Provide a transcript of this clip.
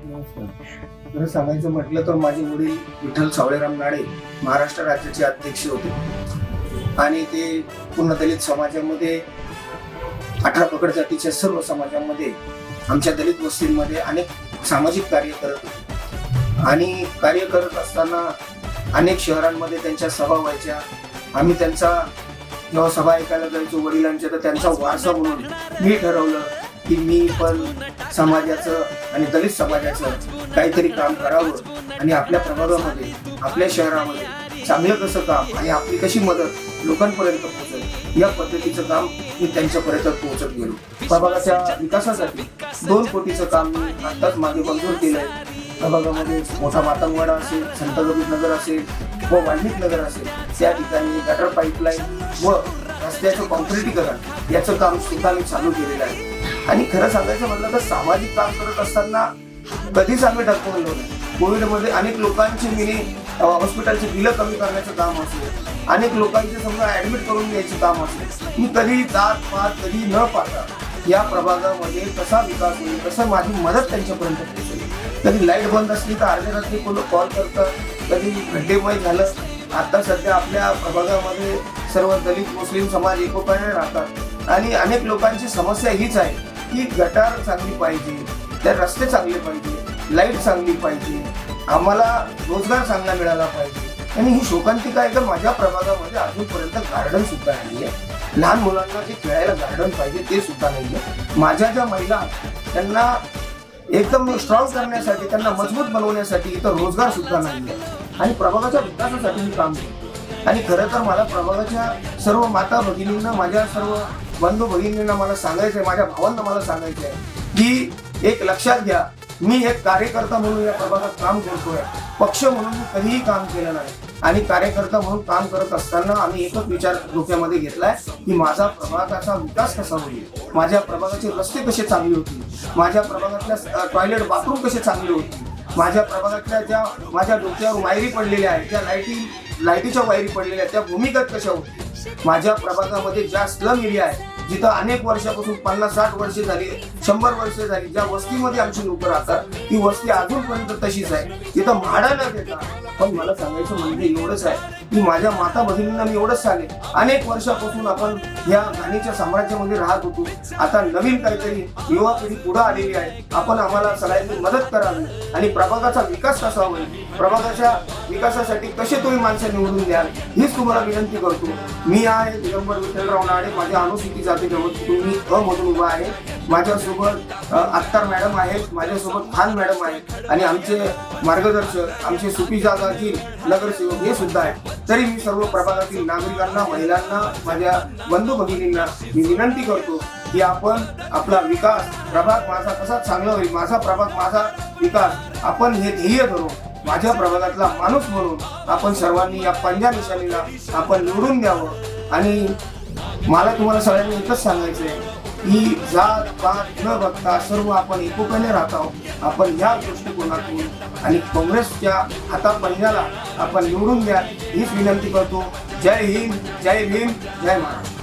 खरं सांगायचं म्हटलं तर माझे वडील विठ्ठल सावळेराम नाडे महाराष्ट्र राज्याचे अध्यक्ष होते आणि ते पूर्ण दलित समाजामध्ये 18 पगड जातीच्या सर्व समाजामध्ये आमच्या दलित वस्तींमध्ये अनेक सामाजिक कार्य करत होते आणि कार्य करत असताना अनेक शहरांमध्ये त्यांच्या सभा व्हायच्या. आम्ही त्यांचा जेव्हा सभा ऐकायला जायचो वडिलांच्या, तर त्यांचा वारसा म्हणून मी ठरवलं की मी पण समाजाचं आणि दलित समाजाचं काहीतरी काम करावं आणि आपल्या प्रभागामध्ये आपल्या शहरामध्ये चांगलं कसं काम आणि आपली कशी मदत लोकांपर्यंत पोहोचेल या पद्धतीचं काम मी त्यांच्यापर्यंत पोहोचत गेलो. प्रभागाच्या विकासासाठी 2 कोटीचं काम मी आत्ताच मागे मंजूर केलंय. प्रभागामध्ये मोठा मातंगवाडा असेल, संत कबीर नगर असेल व वाल्मिक नगर असेल, त्या ठिकाणी गटर पाईपलाईन व रस्त्याचं कॉन्क्रिटीकरण याचं काम सुद्धा मी चालू केलेलं आहे. आणि खरं सांगायचं म्हटलं तर सामाजिक काम करत असताना कधीच आम्ही डरकवलो नाही. कोविडमध्ये अनेक लोकांची मी हॉस्पिटलची बिलं कमी करण्याचं काम असेल, अनेक लोकांचे समजा ऍडमिट करून घ्यायचं काम असेल, मी कधी जात पात कधी न पाहता या प्रभागामध्ये कसा विकास होईल, कसं माझी मदत त्यांच्यापर्यंत पोहोचेल. कधी लाईट बंद असली तर अर्ध्या रात्री कोण कॉल करतं, कधी खड्डेमय झालं. आता सध्या आपल्या प्रभागामध्ये सर्व दलित मुस्लिम समाज एकोप्याने राहतात आणि अनेक लोकांची समस्या हीच आहे की गटार चांगली पाहिजे, त्या रस्ते चांगले पाहिजे, लाईट चांगली पाहिजे, आम्हाला रोजगार चांगला मिळाला पाहिजे. आणि ही शोकांतिका आहे तर माझ्या प्रभागामध्ये अजूनपर्यंत गार्डन सुद्धा नाही आहे. लहान मुलांना जे खेळायला गार्डन पाहिजे ते सुद्धा नाही आहे. माझ्या ज्या महिला त्यांना एकदम स्ट्रॉंग करण्यासाठी, त्यांना मजबूत बनवण्यासाठी इथं रोजगार सुद्धा नाही आहे आणि प्रभागाच्या विकासासाठी मी काम करतो. आणि खरं तर मला प्रभागाच्या सर्व माता भगिनींना, माझ्या सर्व बंधू भगिनींना मला सांगायचं आहे, माझ्या भावांना मला सांगायचं आहे की एक लक्षात घ्या, मी एक कार्यकर्ता म्हणून या प्रभागात काम करतोय. पक्ष म्हणून मी कधीही काम केलं नाही आणि कार्यकर्ता म्हणून काम करत असताना आम्ही एकच विचार डोक्यामध्ये घेतलाय की माझा प्रभागाचा विकास कसा होईल, माझ्या प्रभागाचे रस्ते कसे चांगले होतील, माझ्या प्रभागातल्या टॉयलेट बाथरूम कसे चांगले होतील, माझ्या प्रभागातल्या ज्या माझ्या डोक्यावर वायरी पडलेल्या आहेत, ज्या लाईटीच्या वायरी पडलेल्या आहेत त्या भूमिगत कशा होतील, माझ्या प्रभागामध्ये ज्या स्लम एरिया आहे जिथं अनेक वर्षापासून 50-60 वर्षे झाली, 100 वर्षे झाली, ज्या वस्तीमध्ये आमची लोक राहतात ती वस्ती अजूनपर्यंत तशीच आहे, तिथं भाडं न देता. पण मला सांगायचं म्हणजे एवढंच आहे की माझ्या माता भगिनींना मी एवढंच सांगेन, अनेक वर्षापासून आपण या घाणीच्या साम्राज्यामध्ये राहत होतो. आता नवीन काहीतरी युवा पिढी पुढे आलेली आहे, आपण आम्हाला सगळ्यांनी मदत करावी आणि प्रभागाचा विकास कसा होईल, प्रभागाच्या विकासासाठी कसे तुम्ही माणसं निवडून द्याल हीच तुम्हाला विनंती करतो. मी आहे दिगंबर विठ्ठलराव नाडे, माझ्या अनुसूचित जातीजवळ तुम्ही मधून उभा आहे. माझ्यासोबत अख्तर मॅडम आहेत, माझ्यासोबत खान मॅडम आहेत आणि आमचे मार्गदर्शक आमचे सुपी जागातील नगरसेवक हे सुद्धा आहेत. तरी मी सर्व प्रभागातील नागरिकांना, महिलांना, माझ्या बंधू भगिनींना मी विनंती करतो की आपण आपला विकास, प्रभाग माझा कसा चांगला होईल, माझा प्रभाग माझा विकास, आपण हे ध्येय धरून माझ्या प्रभागातला माणूस म्हणून आपण सर्वांनी या पंजा निशाणीला आपण निवडून द्यावं. आणि मला तुम्हाला सगळ्यांनी एकच सांगायचं आहे की जात पात न बघता सर्व आपण एकोप्याने राहत आहोत. आपण ह्या दृष्टिकोनातून आणि काँग्रेसच्या हातापंजाला आपण निवडून द्या हीच विनंती करतो. जय हिंद, जय भीम, जय महाराष्ट्र.